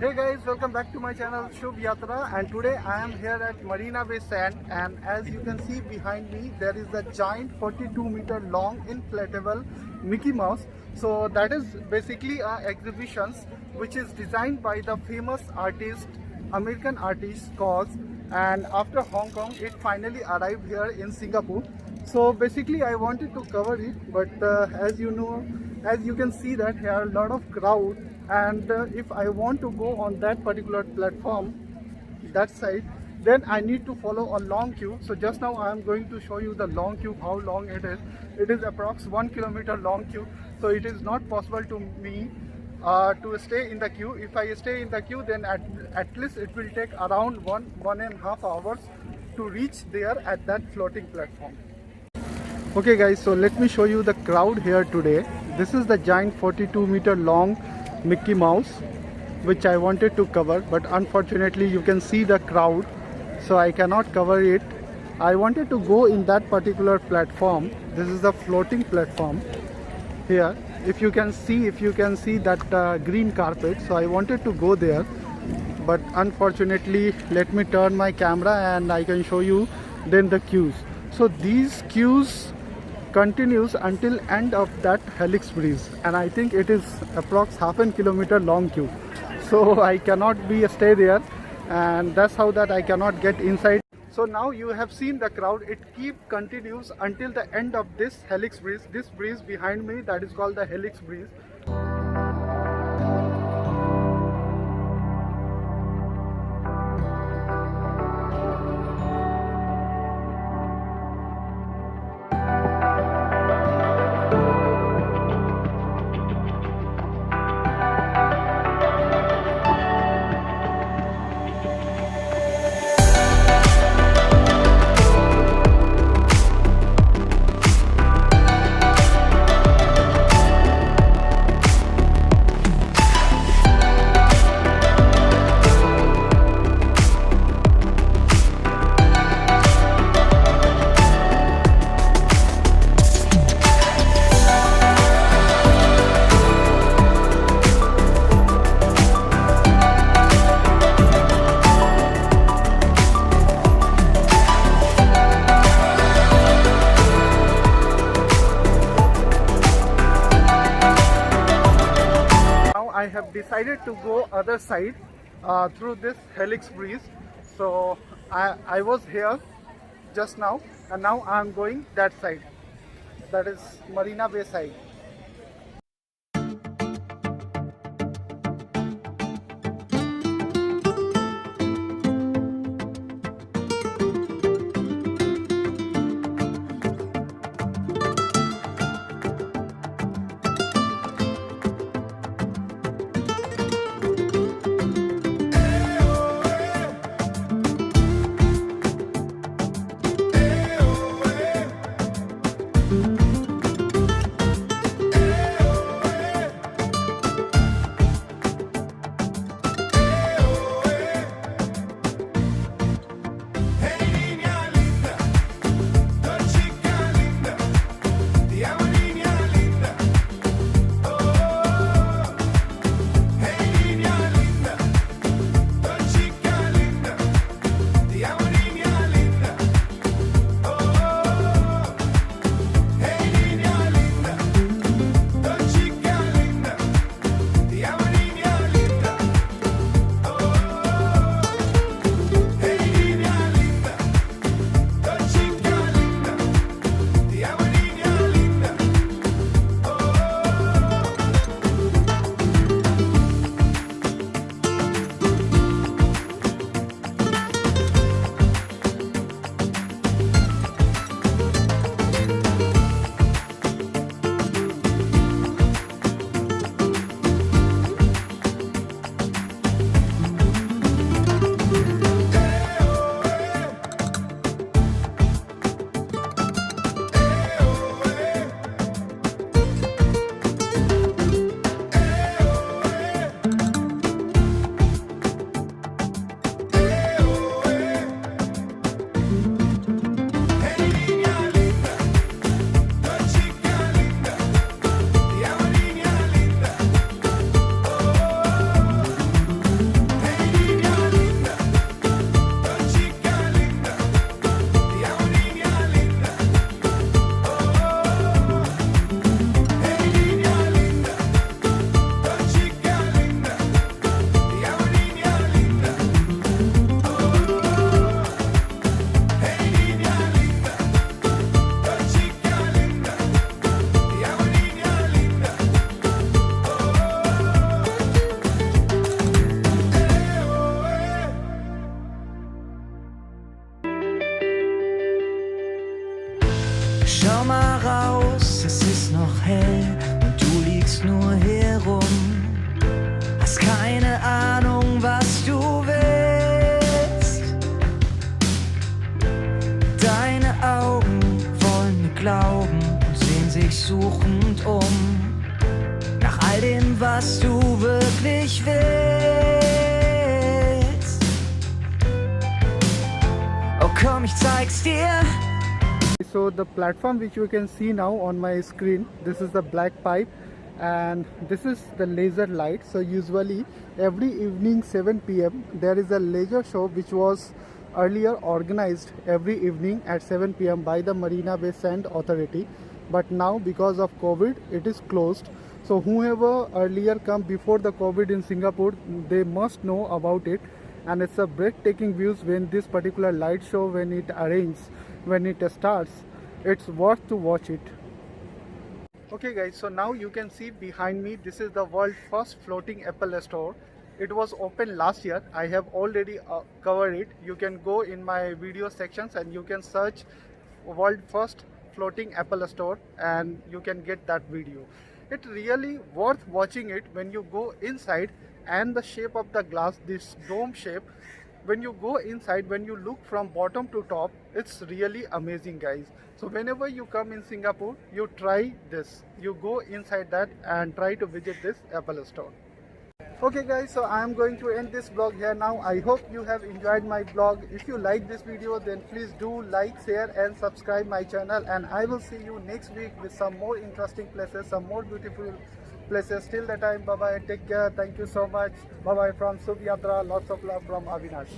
Hey guys, welcome back to my channel Shubh Yatra, and today I am here at Marina Bay Sand, and as you can see behind me there is a giant 42-meter long inflatable Mickey Mouse. So that is basically a exhibition which is designed by the famous artist, American artist KAWS, and after Hong Kong it finally arrived here in Singapore. So basically I wanted to cover it, but as you can see that here are a lot of crowd, and if I want to go on that particular platform, that side, then I need to follow a long queue. So just now I am going to show you the long queue, how long it is. It is approx 1 kilometer long queue, so it is not possible to me to stay in the queue. If I stay in the queue, then at least it will take around 1.5 hours to reach there at that floating platform. Okay guys, so let me show you the crowd here today. This is the giant 42-meter long Mickey Mouse which I wanted to cover, but unfortunately you can see the crowd, so I cannot cover it. I wanted to go in that particular platform. This is the floating platform here. If you can see that green carpet, so I wanted to go there, but unfortunately, let me turn my camera and I can show you then the queues. So these queues continues until end of that Helix Breeze, and I think it is approx half a kilometer long queue, so I cannot stay there, and that's how that I cannot get inside. So now you have seen the crowd, it continues until the end of this Helix Breeze. This breeze behind me, that is called the Helix Breeze. I have decided to go other side through this Helix Breeze. So I was here just now, and now I am going that side, that is Marina Bay side. next year. So the platform which you can see now on my screen, this is the black pipe and this is the laser light. So usually every evening 7 p.m. there is a laser show which was earlier organized every evening at 7 p.m. by the Marina Bay Sand Authority, but now because of COVID it is closed. So whoever earlier come before the COVID in Singapore, they must know about it, and it's a breathtaking views when this particular light show, when it arranges, when it starts, it's worth to watch it. Okay guys, so now you can see behind me, this is the world first floating Apple store. It was opened last year. I have already covered it. You can go in my video sections and you can search world first floating Apple store and you can get that video. It really worth watching it when you go inside, and the shape of the glass, this dome shape, when you go inside, when you look from bottom to top, it's really amazing guys. So whenever you come in Singapore, you try this, you go inside that and try to visit this Apple store. Okay guys, so I am going to end this vlog here now. I hope you have enjoyed my vlog. If you like this video, then please do like, share and subscribe my channel, and I will see you next week with some more interesting places, some more beautiful places. Till the time, bye bye, take care, thank you so much, bye bye from Subh Yatra, lots of love from Avinash.